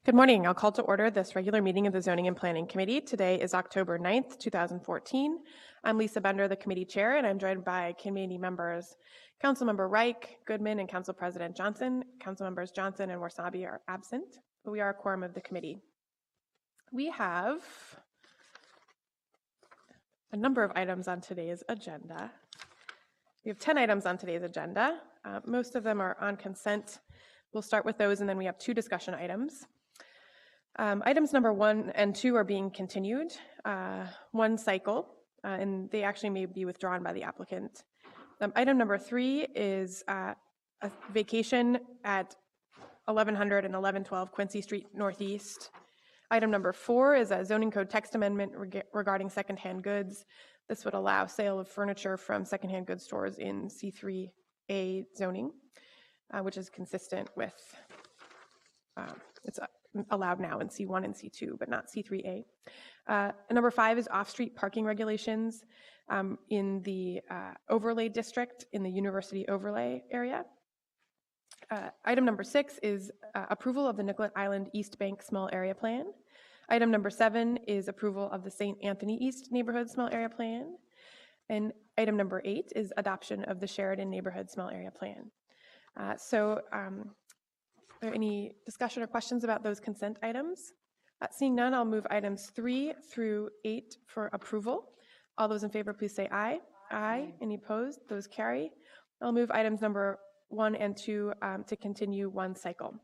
Good morning. I'll call to order this regular meeting of the Zoning and Planning Committee. Today is October 9th, 2014. I'm Lisa Bender, the committee chair, and I'm joined by committee members Councilmember Reich, Goodman, and Council President Johnson. Council members Johnson and Wasabi are absent, but we are a quorum of the committee. We have a number of items on today's agenda. We have 10 items on today's agenda. Most of them are on consent. We'll start with those, and then we have 2 discussion items. Items number 1 and 2 are being continued, one cycle, and they actually may be withdrawn by the applicant. Item number 3 is a vacation at 1100 and 1112 Quincy Street Northeast. Item number 4 is a zoning code text amendment regarding secondhand goods. This would allow sale of furniture from secondhand goods stores in C3A zoning, which is consistent with, it's allowed now in C1 and C2, but not C3A. Number 5 is off-street parking regulations in the overlay district in the university overlay area. Item number 6 is approval of the Nicollet Island East Bank Small Area Plan. Item number 7 is approval of the St. Anthony East Neighborhood Small Area Plan. And item number 8 is adoption of the Sheridan Neighborhood Small Area Plan. Are there any discussion or questions about those consent items? Seeing none, I'll move items 3 through 8 for approval. All those in favor, please say aye. Aye. Any opposed? Those carry. I'll move items number 1 and 2 to continue one cycle.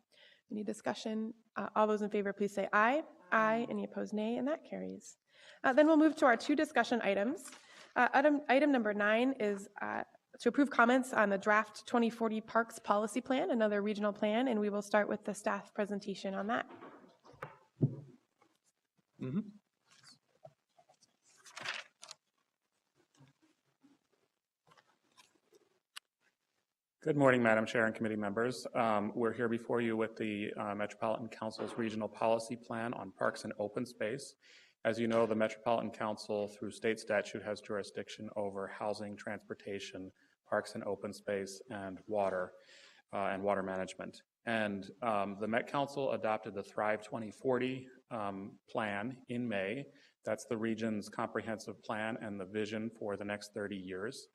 Any discussion? All those in favor, please say aye. Aye. Any opposed? Nay. And that carries. Then we'll move to our 2 discussion items. Item number 9 is to approve comments on the draft 2040 Parks Policy Plan, another regional plan, and we will start with the staff presentation on that. Good morning, Madam Chair and committee members. We're here before you with the Metropolitan Council's Regional Policy Plan on Parks and Open Space. As you know, the Metropolitan Council, through state statute, has jurisdiction over housing, transportation, parks and open space, and water management. And the Met Council adopted the Thrive 2040 plan in May. That's the region's comprehensive plan and the vision for the next 30 years.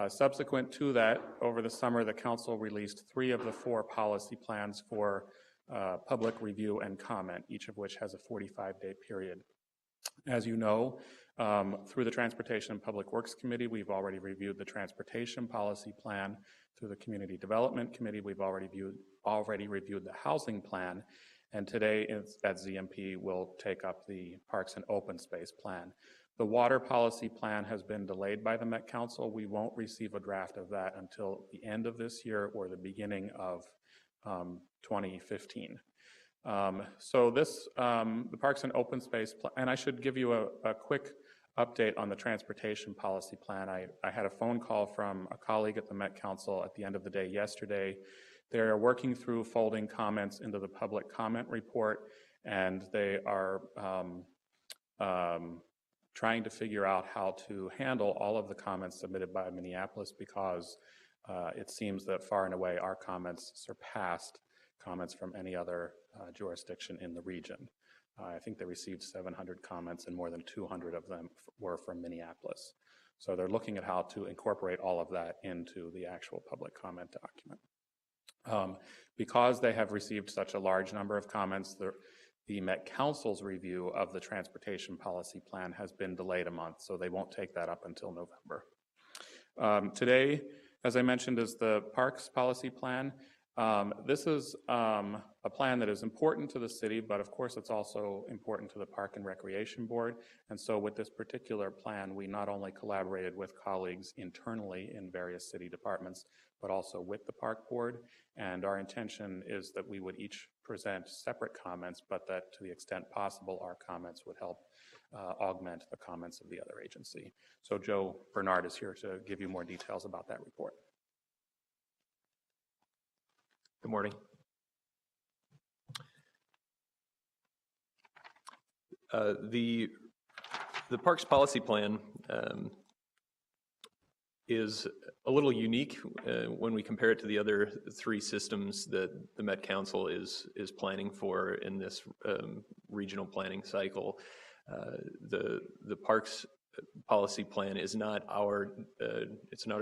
Subsequent to that, over the summer, the Council released 3 of the 4 policy plans for public review and comment, each of which has a 45-day period. As you know, through the Transportation and Public Works Committee, we've already reviewed the Transportation Policy Plan. Through the Community Development Committee, we've already reviewed the Housing Plan. And today at ZMP, we'll take up the Parks and Open Space Plan. The Water Policy Plan has been delayed by the Met Council. We won't receive a draft of that until the end of this year or the beginning of 2015. So this, the Parks and Open Space Plan, and I should give you a quick update on the Transportation Policy Plan. I had a phone call from a colleague at the Met Council at the end of the day yesterday. They're working through folding comments into the public comment report, and they are trying to figure out how to handle all of the comments submitted by Minneapolis, because it seems that far and away our comments surpassed comments from any other jurisdiction in the region. I think they received 700 comments and more than 200 of them were from Minneapolis. So they're looking at how to incorporate all of that into the actual public comment document. Because they have received such a large number of comments, the Met Council's review of the Transportation Policy Plan has been delayed a month, so they won't take that up until November. Today, as I mentioned, is the Parks Policy Plan. This is a plan that is important to the city, but of course it's also important to the Park and Recreation Board. And so with this particular plan, we not only collaborated with colleagues internally in various city departments, but also with the Park Board. And our intention is that we would each present separate comments, but that to the extent possible, our comments would help augment the comments of the other agency. So Joe Bernard is here to give you more details about that report. Good morning. The Parks Policy Plan is a little unique when we compare it to the other three systems that the Met Council is planning for in this regional planning cycle. The parks policy plan is not it's not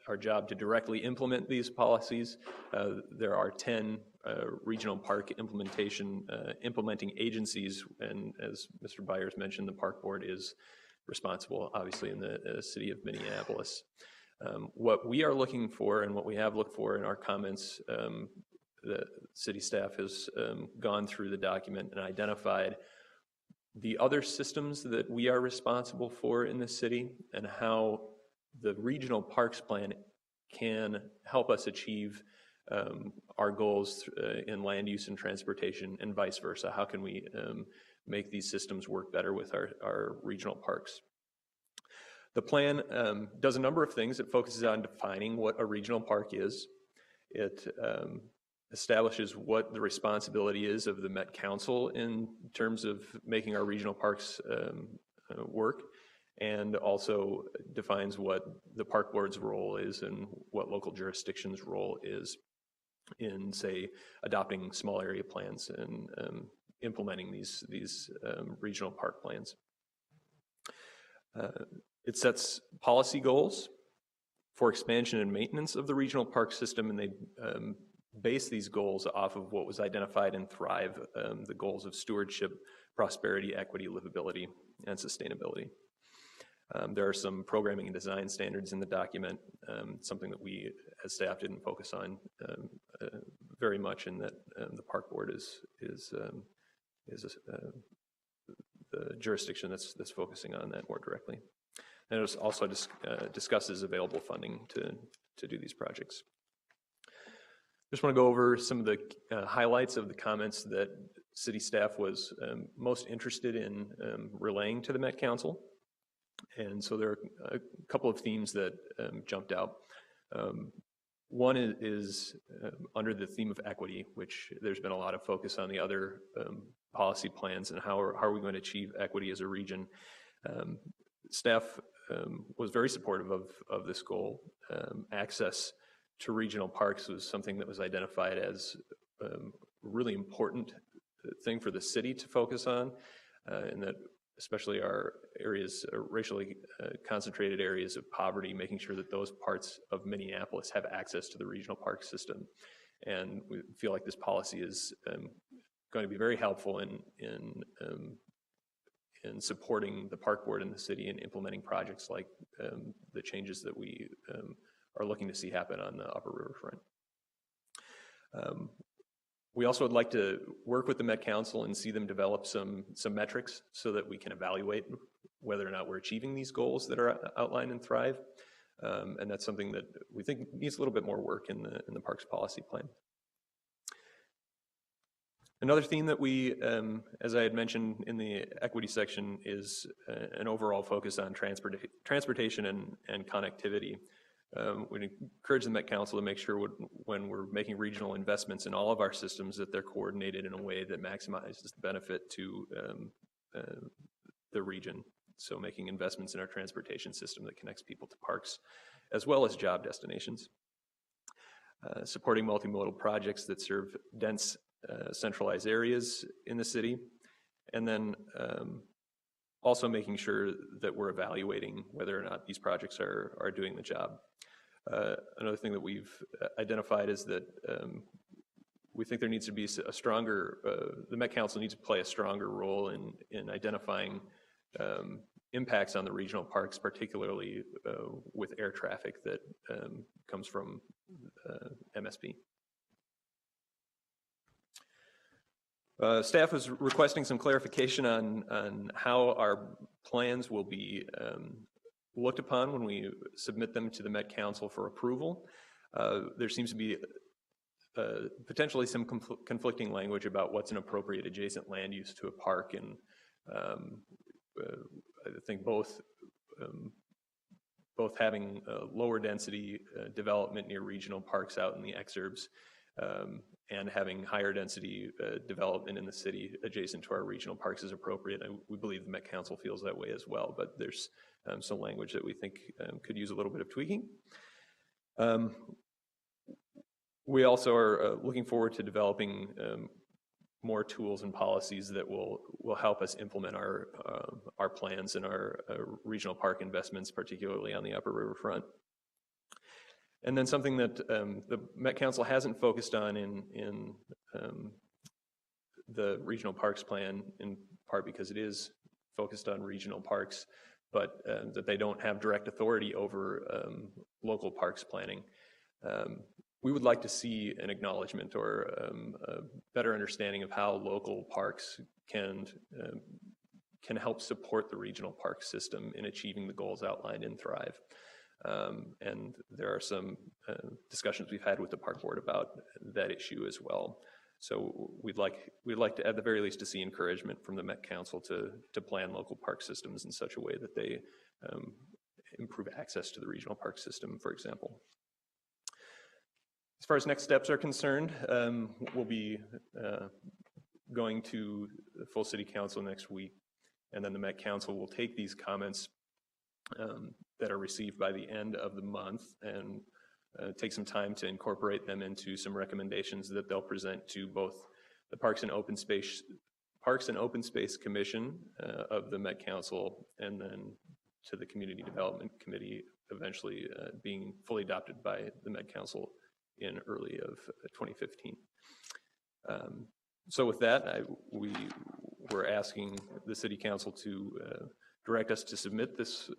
our job to directly implement these policies. There are 10 regional park implementing agencies, and as Mr. Byers mentioned, the Park Board is responsible, obviously, in the city of Minneapolis. What we are looking for and what we have looked for in our comments, the city staff has gone through the document and identified the other systems that we are responsible for in the city and how the regional parks plan can help us achieve our goals in land use and transportation and vice versa. How can we make these systems work better with our regional parks? The plan does a number of things. It focuses on defining what a regional park is. It establishes what the responsibility is of the Met Council in terms of making our regional parks work, and also defines what the Park Board's role is and what local jurisdiction's role is in, say, adopting small area plans and implementing these regional park plans. It sets policy goals for expansion and maintenance of the regional park system, and they base these goals off of what was identified in Thrive, the goals of stewardship, prosperity, equity, livability, and sustainability. There are some programming and design standards in the document, something that we as staff didn't focus on very much, in that the Park Board is the jurisdiction that's focusing on that more directly. And it also discusses available funding to do these projects. Just want to go over some of the highlights of the comments that city staff was most interested in relaying to the Met Council. And so there are a couple of themes that jumped out. One is under the theme of equity, which there's been a lot of focus on the other policy plans and how are we going to achieve equity as a region. Staff was very supportive of this goal. Access to regional parks was something that was identified as a really important thing for the city to focus on, and that especially our areas, racially concentrated areas of poverty, making sure that those parts of Minneapolis have access to the regional park system. And we feel like this policy is going to be very helpful in supporting the Park Board in the city and implementing projects like the changes that we are looking to see happen on the Upper Riverfront. We also would like to work with the Met Council and see them develop some metrics so that we can evaluate whether or not we're achieving these goals that are outlined in Thrive. And that's something that we think needs a little bit more work in the Parks Policy Plan. Another theme that we, as I had mentioned in the equity section, is an overall focus on transportation and connectivity. We'd encourage the Met Council to make sure when we're making regional investments in all of our systems that they're coordinated in a way that maximizes the benefit to the region. So making investments in our transportation system that connects people to parks as well as job destinations. Supporting multimodal projects that serve dense centralized areas in the city. And then also making sure that we're evaluating whether or not these projects are doing the job. Another thing that we've identified is that we think there needs to be a stronger, the Met Council needs to play a stronger role in identifying impacts on the regional parks, particularly with air traffic that comes from MSP. Staff is requesting some clarification on how our plans will be looked upon when we submit them to the Met Council for approval. There seems to be potentially some conflicting language about what's an appropriate adjacent land use to a park, and I think both having lower density development near regional parks out in the exurbs and having higher density development in the city adjacent to our regional parks is appropriate. And we believe the Met Council feels that way as well, but there's some language that we think could use a little bit of tweaking. We also are looking forward to developing more tools and policies that will help us implement our plans and our regional park investments, particularly on the upper riverfront. And then something that the Met Council hasn't focused on in the regional parks plan, in part because it is focused on regional parks, but that they don't have direct authority over local parks planning. We would like to see an acknowledgement or a better understanding of how local parks can help support the regional park system in achieving the goals outlined in Thrive. And there are some discussions we've had with the park board about that issue as well. So we'd like to, at the very least, to see encouragement from the Met Council to plan local park systems in such a way that they improve access to the regional park system, for example. As far as next steps are concerned, we'll be going to the full City Council next week, and then the Met Council will take these comments that are received by the end of the month and take some time to incorporate them into some recommendations that they'll present to both the Parks and Open Space Commission of the Met Council, and then to the Community Development Committee, eventually being fully adopted by the Met Council in early of 2015. So with that, we're asking the City Council to direct us to submit this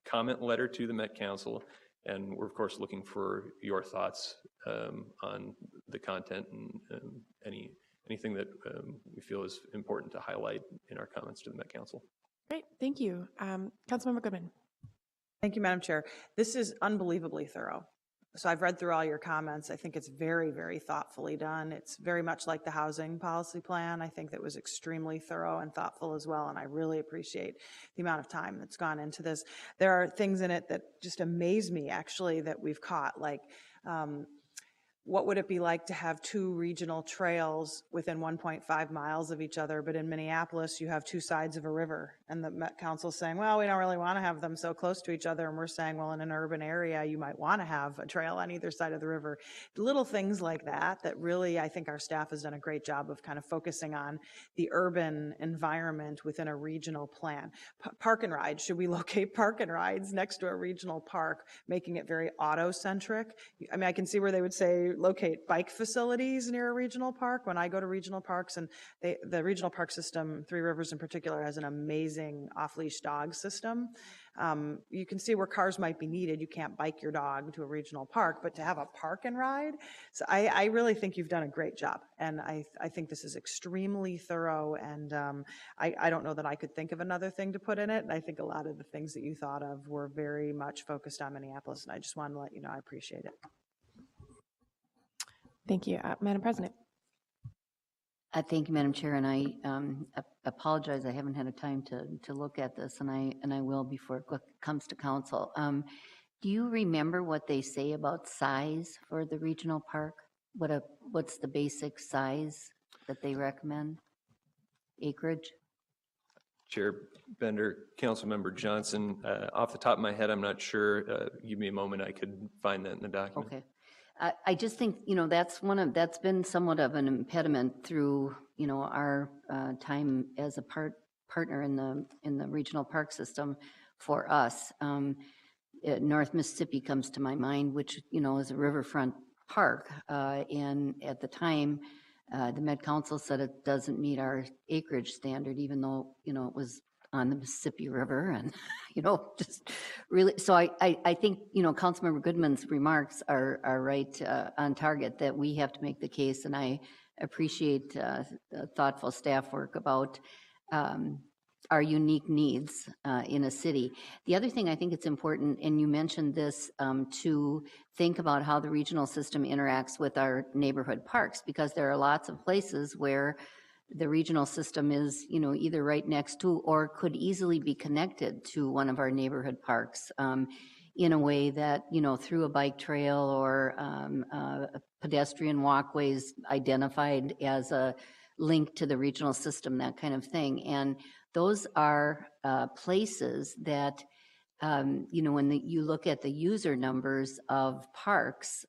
comment letter to the Met Council, and we're of course looking for your thoughts on the content and anything that we feel is important to highlight in our comments to the Met Council. Great, thank you. Councilmember Goodman. Thank you, Madam Chair. This is unbelievably thorough. So I've read through all your comments. I think it's very, very thoughtfully done. It's very much like the housing policy plan. I think that was extremely thorough and thoughtful as well, and I really appreciate the amount of time that's gone into this. There are things in it that just amaze me, actually, that we've caught, like what would it be like to have two regional trails within 1.5 miles of each other, but in Minneapolis you have two sides of a river, and the Met Council is saying, well, we don't really want to have them so close to each other, and we're saying, well, in an urban area you might want to have a trail on either side of the river. Little things like that really, I think our staff has done a great job of kind of focusing on the urban environment within a regional plan. Park and rides, should we locate park and rides next to a regional park, making it very auto-centric? I mean, I can see where they would say locate bike facilities near a regional park. When I go to regional parks, and the regional park system, Three Rivers in particular, has an amazing off-leash dog system. You can see where cars might be needed. You can't bike your dog to a regional park, but to have a park and ride, so I really think you've done a great job, and I think this is extremely thorough, and I don't know that I could think of another thing to put in it, and I think a lot of the things that you thought of were very much focused on Minneapolis, and I just wanted to let you know I appreciate it. Thank you. Madam President. Thank you, Madam Chair, and I apologize. I haven't had a time to look at this, and I will before it comes to council. Do you remember what they say about size for the regional park? What's the basic size that they recommend? Acreage? Chair Bender, Councilmember Johnson, off the top of my head, I'm not sure. Give me a moment, I could find that in the document. Okay. I just think, that's been somewhat of an impediment through, our time as a partner in the regional park system for us. North Mississippi comes to my mind, which, is a riverfront park. And at the time, the Met Council said it doesn't meet our acreage standard, even though, it was on the Mississippi River, and just really, so I think Councilmember Goodman's remarks are right on target, that we have to make the case, and I appreciate the thoughtful staff work about our unique needs in a city. The other thing I think it's important, and you mentioned this, to think about how the regional system interacts with our neighborhood parks, because there are lots of places where the regional system is, either right next to or could easily be connected to one of our neighborhood parks in a way that, through a bike trail or pedestrian walkways identified as a link to the regional system, that kind of thing. And those are places that, when you look at the user numbers of parks,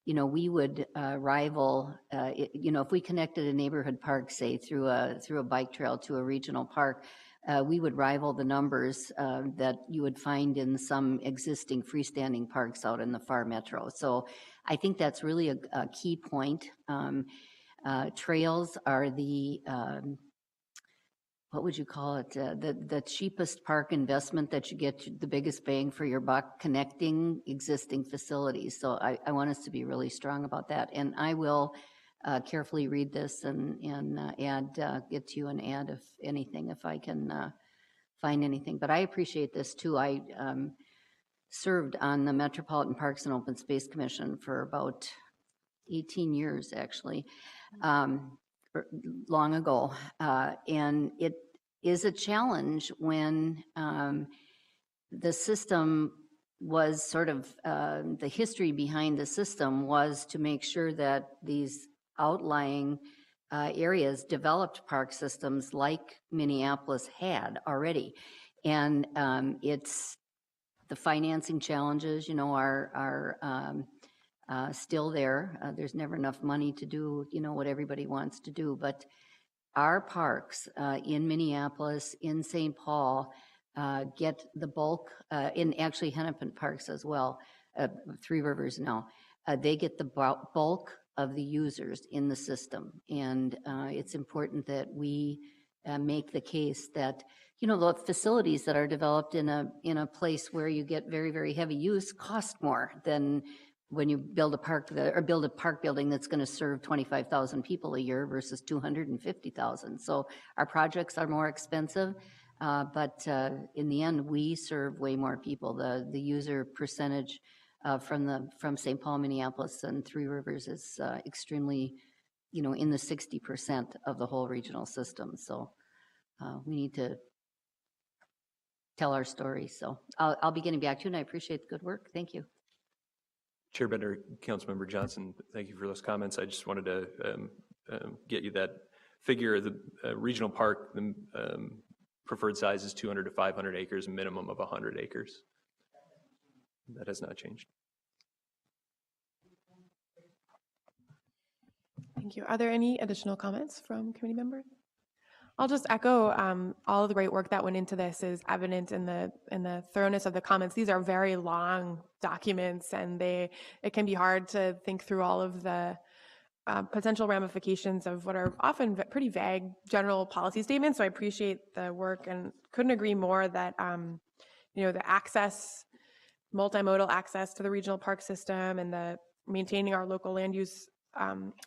we would rival, if we connected a neighborhood park, say, through a bike trail to a regional park, we would rival the numbers that you would find in some existing freestanding parks out in the far metro. So I think that's really a key point. Trails are the what would you call it? The cheapest park investment that you get the biggest bang for your buck, connecting existing facilities. So I want us to be really strong about that. And I will carefully read this and get to you and add if anything, if I can find anything. But I appreciate this too. I served on the Metropolitan Parks and Open Space Commission for about 18 years, actually. Long ago, and it is a challenge when the system was sort of, the history behind the system was to make sure that these outlying areas developed park systems like Minneapolis had already. And it's the financing challenges, are still there. There's never enough money to do, what everybody wants to do. But our parks in Minneapolis, in St. Paul, get the bulk, in actually Hennepin Parks as well, Three Rivers now, they get the bulk of the users in the system. And it's important that we make the case that, the facilities that are developed in a place where you get very, very heavy use cost more than when you build a park build a park building that's going to serve 25,000 people a year versus 250,000. So our projects are more expensive, but in the end, we serve way more people. The user percentage from St. Paul, Minneapolis, and Three Rivers is extremely, in the 60% of the whole regional system. So we need to tell our story. So I'll be getting back to you, and I appreciate the good work. Thank you. Chair Bender, Councilmember Johnson, thank you for those comments. I just wanted to get you that figure. The regional park, the preferred size is 200 to 500 acres, a minimum of 100 acres. That has not changed. Thank you. Are there any additional comments from committee members? I'll just echo all of the great work that went into this is evident in the thoroughness of the comments. These are very long documents, and it can be hard to think through all of the potential ramifications of what are often pretty vague general policy statements. So I appreciate the work and couldn't agree more that the access, multimodal access to the regional park system, and the maintaining our local land use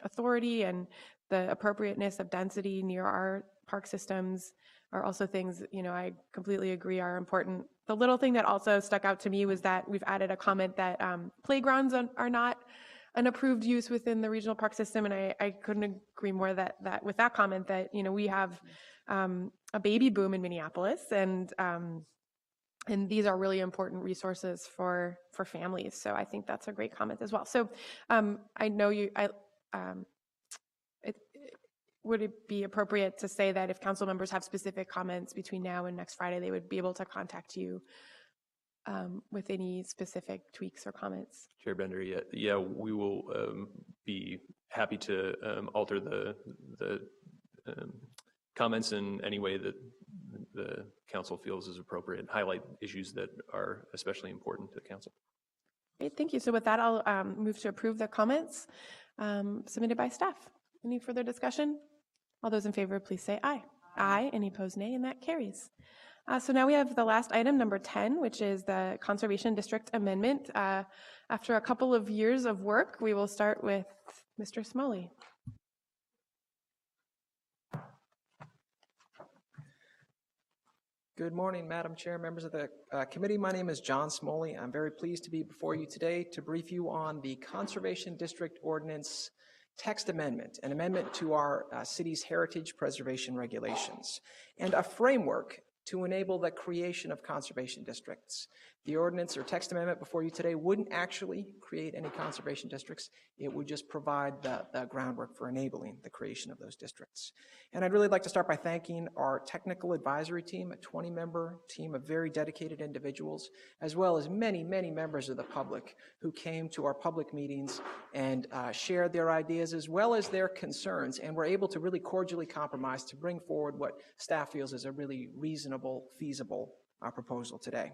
authority and the appropriateness of density near our park systems are also things, I completely agree are important. The little thing that also stuck out to me was that we've added a comment that playgrounds are not an approved use within the regional park system. And I couldn't agree more that with that comment that, we have a baby boom in Minneapolis, and these are really important resources for families. So I think that's a great comment as well. So I know would it be appropriate to say that if council members have specific comments between now and next Friday, they would be able to contact you with any specific tweaks or comments? Chair Bender, yeah, we will be happy to alter the comments in any way that the council feels is appropriate and highlight issues that are especially important to the council. Great, thank you. So with that, I'll move to approve the comments submitted by staff. Any further discussion? All those in favor, please say aye. Aye. Any opposed, nay, and that carries. So now we have the last item, number 10, which is the Conservation District Amendment. After a couple of years of work, we will start with Mr. Smalley. Good morning, Madam Chair, members of the committee. My name is John Smoley. I'm very pleased to be before you today to brief you on the Conservation District Ordinance text amendment, an amendment to our city's heritage preservation regulations, and a framework to enable the creation of conservation districts. The ordinance or text amendment before you today wouldn't actually create any conservation districts. It would just provide the groundwork for enabling the creation of those districts. And I'd really like to start by thanking our technical advisory team, a 20-member team of very dedicated individuals, as well as many, many members of the public who came to our public meetings and shared their ideas as well as their concerns, and were able to really cordially compromise to bring forward what staff feels is a really reasonable, feasible proposal today.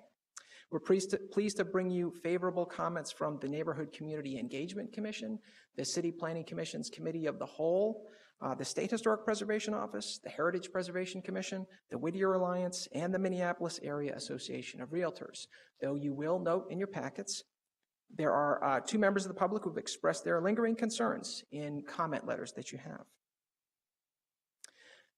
We're pleased to bring you favorable comments from the Neighborhood Community Engagement Commission, the City Planning Commission's Committee of the Whole, the State Historic Preservation Office, the Heritage Preservation Commission, the Whittier Alliance, and the Minneapolis Area Association of Realtors. Though you will note in your packets, there are 2 members of the public who have expressed their lingering concerns in comment letters that you have.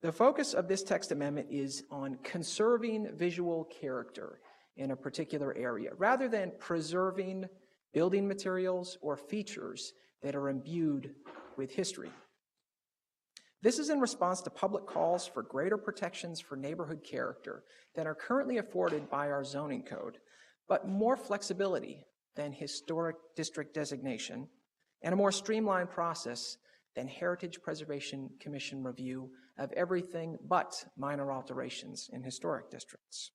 The focus of this text amendment is on conserving visual character in a particular area, rather than preserving building materials or features that are imbued with history. This is in response to public calls for greater protections for neighborhood character than are currently afforded by our zoning code, but more flexibility than historic district designation, and a more streamlined process than Heritage Preservation Commission review of everything but minor alterations in historic districts.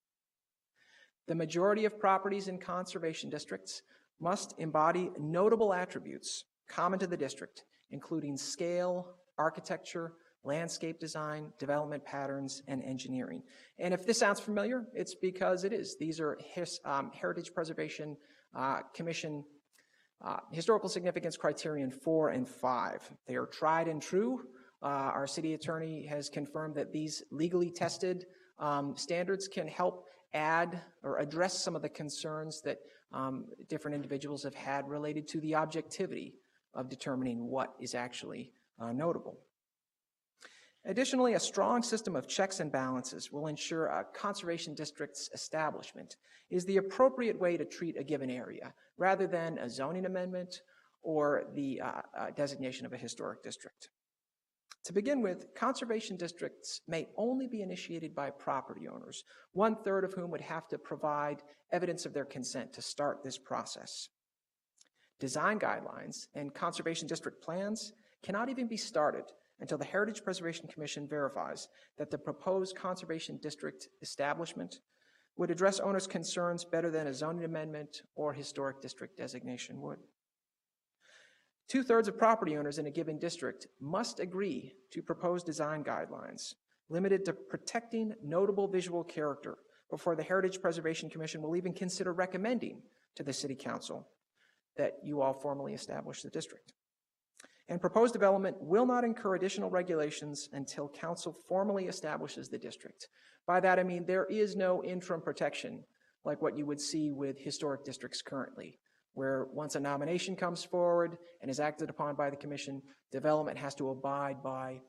The majority of properties in conservation districts must embody notable attributes common to the district, including scale, architecture, landscape design, development patterns, and engineering. And if this sounds familiar, it's because it is. These are Heritage Preservation Commission historical significance criterion 4 and 5. They are tried and true. Our city attorney has confirmed that these legally tested standards can help add or address some of the concerns that different individuals have had related to the objectivity of determining what is actually notable. Additionally, a strong system of checks and balances will ensure a conservation district's establishment is the appropriate way to treat a given area, rather than a zoning amendment or the designation of a historic district. To begin with, conservation districts may only be initiated by property owners, 1/3 of whom would have to provide evidence of their consent to start this process. Design guidelines and conservation district plans cannot even be started until the Heritage Preservation Commission verifies that the proposed conservation district establishment would address owners' concerns better than a zoning amendment or historic district designation would. 2/3 of property owners in a given district must agree to proposed design guidelines limited to protecting notable visual character before the Heritage Preservation Commission will even consider recommending to the City Council that you all formally establish the district. And proposed development will not incur additional regulations until Council formally establishes the district. By that I mean there is no interim protection like what you would see with historic districts currently, where once a nomination comes forward and is acted upon by the Commission, development has to abide by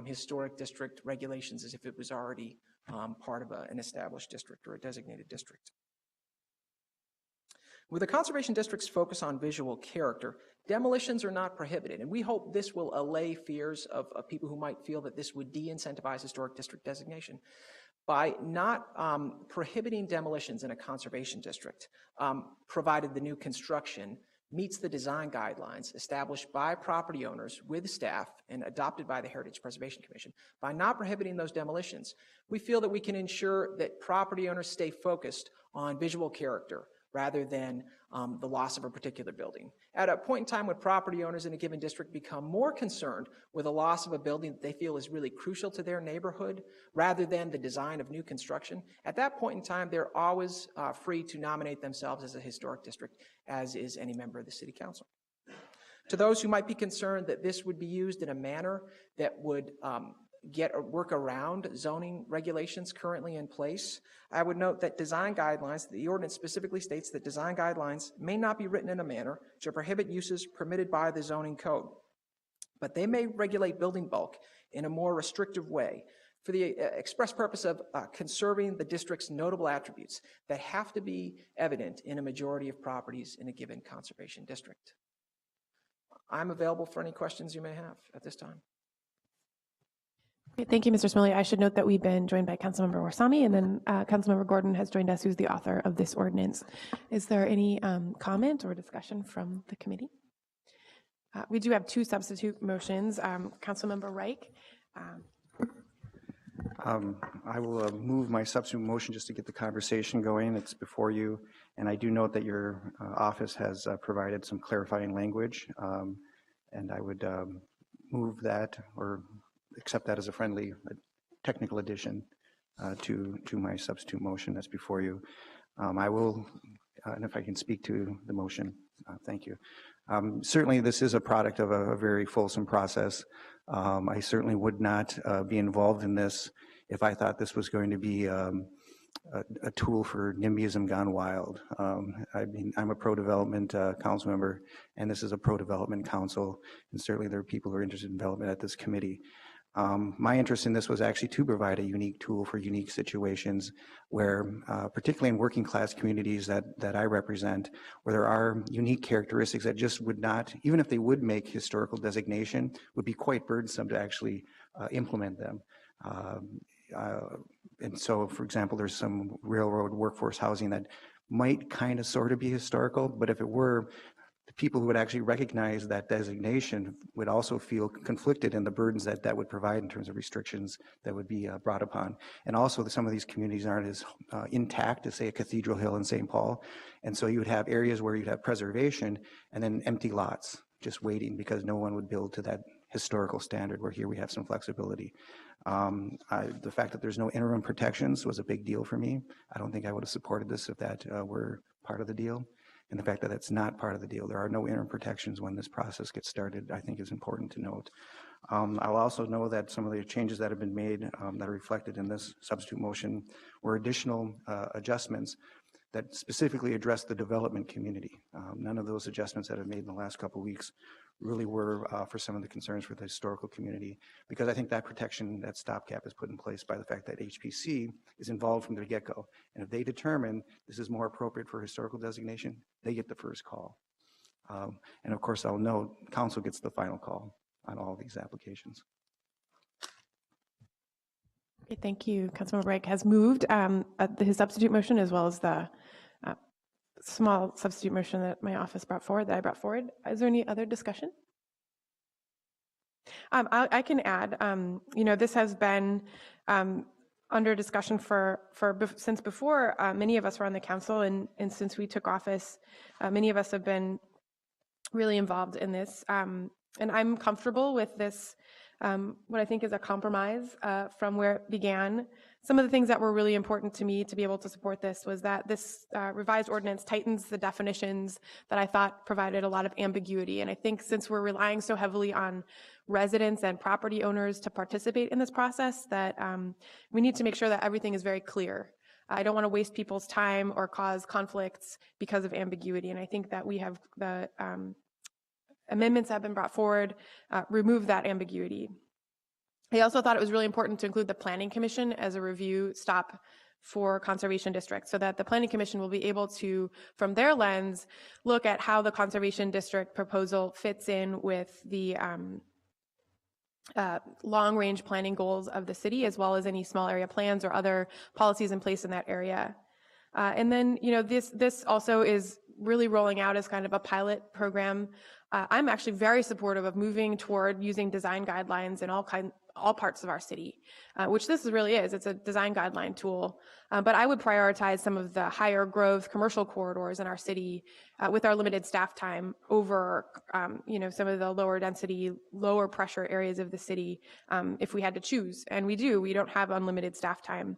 historic district regulations as if it was already part of an established district or a designated district. With the conservation district's focus on visual character, demolitions are not prohibited, and we hope this will allay fears of people who might feel that this would de-incentivize historic district designation. By not prohibiting demolitions in a conservation district, provided the new construction meets the design guidelines established by property owners with staff and adopted by the Heritage Preservation Commission, by not prohibiting those demolitions, we feel that we can ensure that property owners stay focused on visual character rather than the loss of a particular building. At a point in time when property owners in a given district become more concerned with the loss of a building that they feel is really crucial to their neighborhood rather than the design of new construction, at that point in time they're always free to nominate themselves as a historic district, as is any member of the City Council. To those who might be concerned that this would be used in a manner that would work around zoning regulations currently in place, I would note that design guidelines, the ordinance specifically states that design guidelines may not be written in a manner to prohibit uses permitted by the zoning code, but they may regulate building bulk in a more restrictive way for the express purpose of conserving the district's notable attributes that have to be evident in a majority of properties in a given conservation district. I'm available for any questions you may have at this time. Great, thank you, Mr. Smiley. I should note that we've been joined by Councilmember Warsame, and then Councilmember Gordon has joined us, who's the author of this ordinance. Is there any comment or discussion from the committee? We do have two substitute motions. Councilmember Reich. I will move my substitute motion just to get the conversation going. It's before you, and I do note that your office has provided some clarifying language, and I would move that or accept that as a friendly technical addition to my substitute motion that's before you. I will, and if I can speak to the motion, thank you. Certainly, this is a product of a very fulsome process. I certainly would not be involved in this if I thought this was going to be a tool for NIMBYism gone wild. I mean, I'm a pro-development council member, and this is a pro-development council, and certainly there are people who are interested in development at this committee. My interest in this was actually to provide a unique tool for unique situations where, particularly in working class communities that I represent, where there are unique characteristics that just would not, even if they would make historical designation, would be quite burdensome to actually implement them. And so, for example, there's some railroad workforce housing that might kind of sort of be historical, but if it were, the people who would actually recognize that designation would also feel conflicted in the burdens that that would provide in terms of restrictions that would be brought upon. And also some of these communities aren't as intact as, say, a Cathedral Hill in St. Paul. And so you would have areas where you'd have preservation and then empty lots just waiting because no one would build to that historical standard, where here we have some flexibility. The fact that there's no interim protections was a big deal for me. I don't think I would have supported this if that were part of the deal. And the fact that it's not part of the deal, there are no interim protections when this process gets started, I think is important to note. I'll also know that some of the changes that have been made that are reflected in this substitute motion were additional adjustments that specifically address the development community. None of those adjustments that have made in the last couple of weeks really were for some of the concerns for the historical community, because I think that protection, that stopgap is put in place by the fact that HPC is involved from the get-go. And if they determine this is more appropriate for historical designation, they get the first call. And of course, I'll note, council gets the final call on all these applications. Okay, thank you. Councilmember Reich has moved his substitute motion as well as the small substitute motion that my office brought forward, that I brought forward. Is there any other discussion? I can add, this has been under discussion since before many of us were on the council, and since we took office, many of us have been really involved in this. And I'm comfortable with this, what I think is a compromise from where it began. Some of the things that were really important to me to be able to support this was that this revised ordinance tightens the definitions that I thought provided a lot of ambiguity. And I think since we're relying so heavily on residents and property owners to participate in this process, that we need to make sure that everything is very clear. I don't want to waste people's time or cause conflicts because of ambiguity. And I think that we have the amendments that have been brought forward remove that ambiguity. I also thought it was really important to include the Planning Commission as a review stop for conservation districts, so that the Planning Commission will be able to, from their lens, look at how the conservation district proposal fits in with the long-range planning goals of the city, as well as any small area plans or other policies in place in that area. And then, this also is really rolling out as kind of a pilot program. I'm actually very supportive of moving toward using design guidelines in all parts of our city, which this really is. It's a design guideline tool. But I would prioritize some of the higher growth commercial corridors in our city with our limited staff time over, some of the lower density, lower pressure areas of the city if we had to choose. And we don't have unlimited staff time.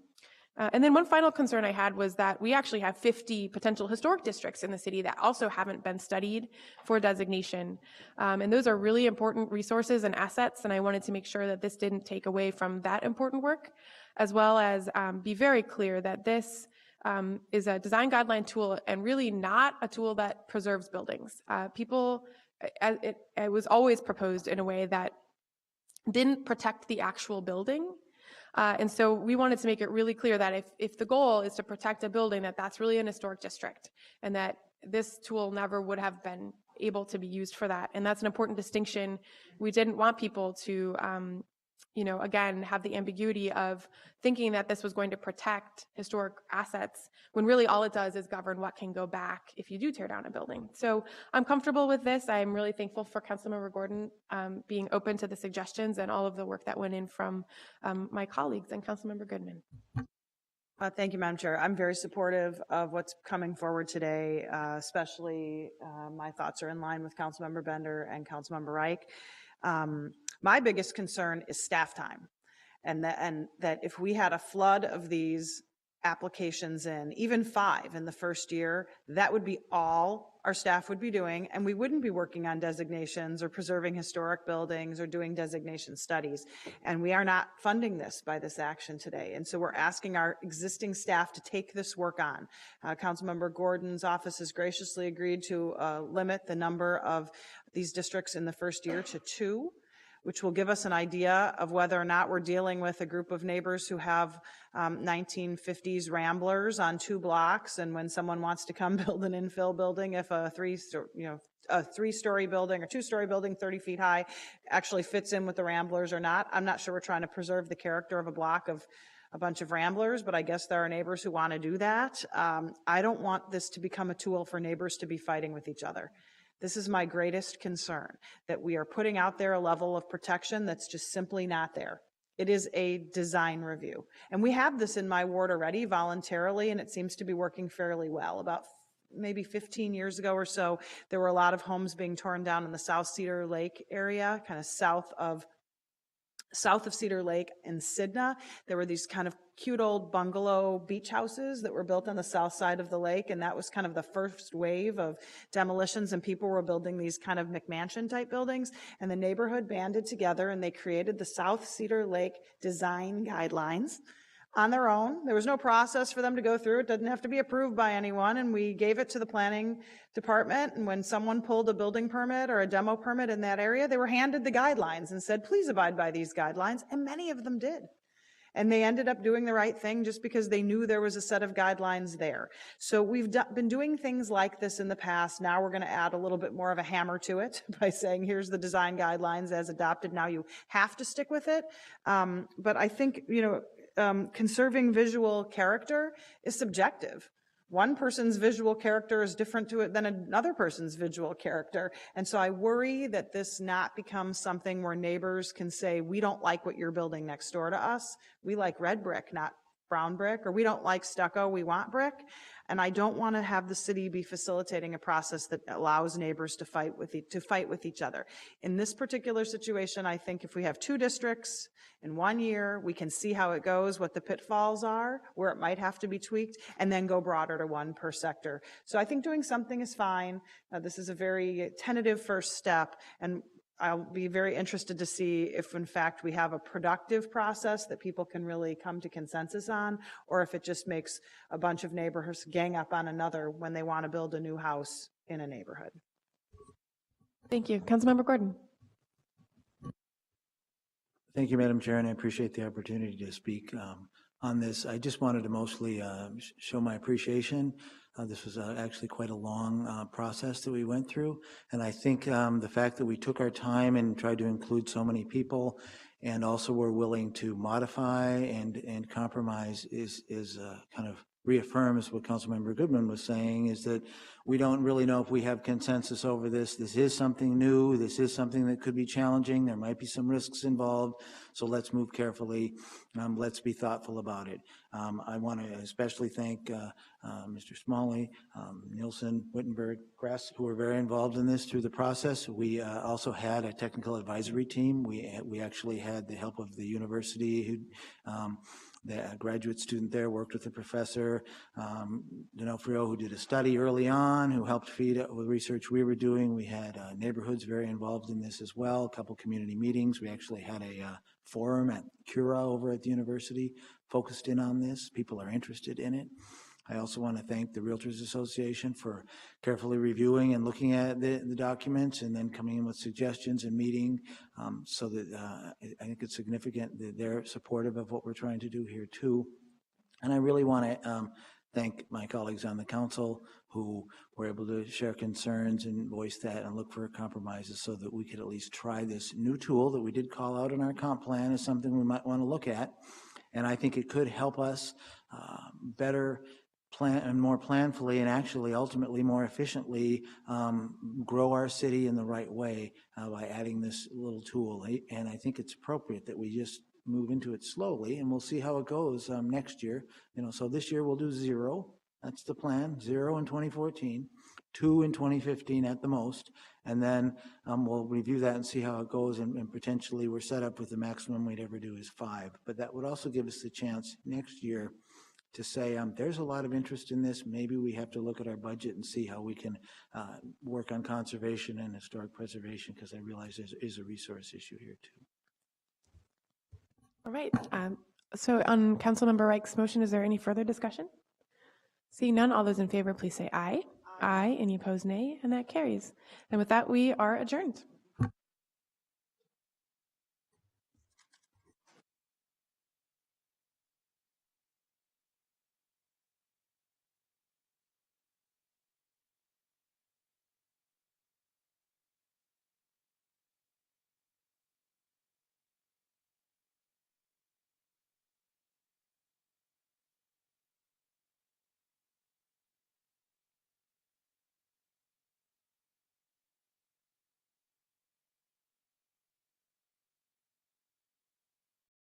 And then one final concern I had was that we actually have 50 potential historic districts in the city that also haven't been studied for designation. And those are really important resources and assets, and I wanted to make sure that this didn't take away from that important work, as well as be very clear that this is a design guideline tool and really not a tool that preserves buildings. It was always proposed in a way that didn't protect the actual building. And so we wanted to make it really clear that if the goal is to protect a building, that's really an historic district, and that this tool never would have been able to be used for that. And that's an important distinction. We didn't want people to again, have the ambiguity of thinking that this was going to protect historic assets when really all it does is govern what can go back if you do tear down a building. So I'm comfortable with this. I'm really thankful for Councilmember Gordon being open to the suggestions and all of the work that went in from my colleagues and Councilmember Goodman. Thank you, Madam Chair. I'm very supportive of what's coming forward today, especially my thoughts are in line with Councilmember Bender and Councilmember Reich. My biggest concern is staff time, and that if we had a flood of these applications in, even 5 in the first year, that would be all our staff would be doing, and we wouldn't be working on designations or preserving historic buildings or doing designation studies. And we are not funding this by this action today. And so we're asking our existing staff to take this work on. Councilmember Gordon's office has graciously agreed to limit the number of these districts in the first year to 2. Which will give us an idea of whether or not we're dealing with a group of neighbors who have 1950s ramblers on 2 blocks, and when someone wants to come build an infill building, if a 3-story building or 2-story building 30 feet high actually fits in with the ramblers or not. I'm not sure we're trying to preserve the character of a block of a bunch of ramblers, but I guess there are neighbors who want to do that. I don't want this to become a tool for neighbors to be fighting with each other. This is my greatest concern, that we are putting out there a level of protection that's just simply not there. It is a design review. And we have this in my ward already voluntarily, and it seems to be working fairly well. About maybe 15 years ago or so, there were a lot of homes being torn down in the South Cedar Lake area, kind of south of Cedar Lake in Sidna. There were these kind of cute old bungalow beach houses that were built on the south side of the lake, and that was kind of the first wave of demolitions, and people were building these kind of McMansion type buildings, and the neighborhood banded together and they created the South Cedar Lake Design Guidelines on their own. There was no process for them to go through. It didn't have to be approved by anyone, and we gave it to the planning department, and when someone pulled a building permit or a demo permit in that area, they were handed the guidelines and said, please abide by these guidelines, and many of them did. And they ended up doing the right thing just because they knew there was a set of guidelines there. So we've been doing things like this in the past. Now we're going to add a little bit more of a hammer to it by saying, here's the design guidelines as adopted. Now you have to stick with it. But I think, conserving visual character is subjective. One person's visual character is different to it than another person's visual character. And so I worry that this not becomes something where neighbors can say, we don't like what you're building next door to us. We like red brick, not brown brick, or we don't like stucco, we want brick. And I don't want to have the city be facilitating a process that allows neighbors to fight with each other. In this particular situation, I think if we have 2 districts in 1 year, we can see how it goes, what the pitfalls are, where it might have to be tweaked, and then go broader to 1 per sector. So I think doing something is fine. This is a very tentative first step, and I'll be very interested to see if, in fact, we have a productive process that people can really come to consensus on, or if it just makes a bunch of neighbors gang up on another when they want to build a new house in a neighborhood. Thank you. Councilmember Gordon. Thank you, Madam Chair, and I appreciate the opportunity to speak on this. I just wanted to mostly show my appreciation. This was actually quite a long process that we went through, and I think the fact that we took our time and tried to include so many people and also were willing to modify and compromise is kind of reaffirms what Councilmember Goodman was saying, is that we don't really know if we have consensus over this. This is something new. This is something that could be challenging. There might be some risks involved. So let's move carefully. Let's be thoughtful about it. I want to especially thank Mr. Smalley, Nielsen, Wittenberg, Kress, who were very involved in this through the process. We also had a technical advisory team. We actually had the help of the university who the graduate student there worked with the professor, D'Onofrio, who did a study early on, who helped feed it with research we were doing. We had neighborhoods very involved in this as well, a couple community meetings. We actually had a forum at Cura over at the university focused in on this. People are interested in it. I also want to thank the Realtors Association for carefully reviewing and looking at the documents and then coming in with suggestions and meeting, so that I think it's significant that they're supportive of what we're trying to do here too. And I really want to thank my colleagues on the council who were able to share concerns and voice that and look for compromises so that we could at least try this new tool that we did call out in our comp plan as something we might want to look at. And I think it could help us better plan and more planfully and actually ultimately more efficiently grow our city in the right way by adding this little tool. And I think it's appropriate that we just move into it slowly, and we'll see how it goes next year. So this year we'll do 0. That's the plan, 0 in 2014, 2 in 2015 at the most, and then we'll review that and see how it goes, and potentially we're set up with the maximum we'd ever do is 5. But that would also give us the chance next year to say, there's a lot of interest in this. Maybe we have to look at our budget and see how we can work on conservation and historic preservation, because I realize there is a resource issue here too. All right. So on Councilmember Reich's motion, is there any further discussion? Seeing none, all those in favor, please say aye. Aye. Any opposed, nay, and that carries. And with that, we are adjourned.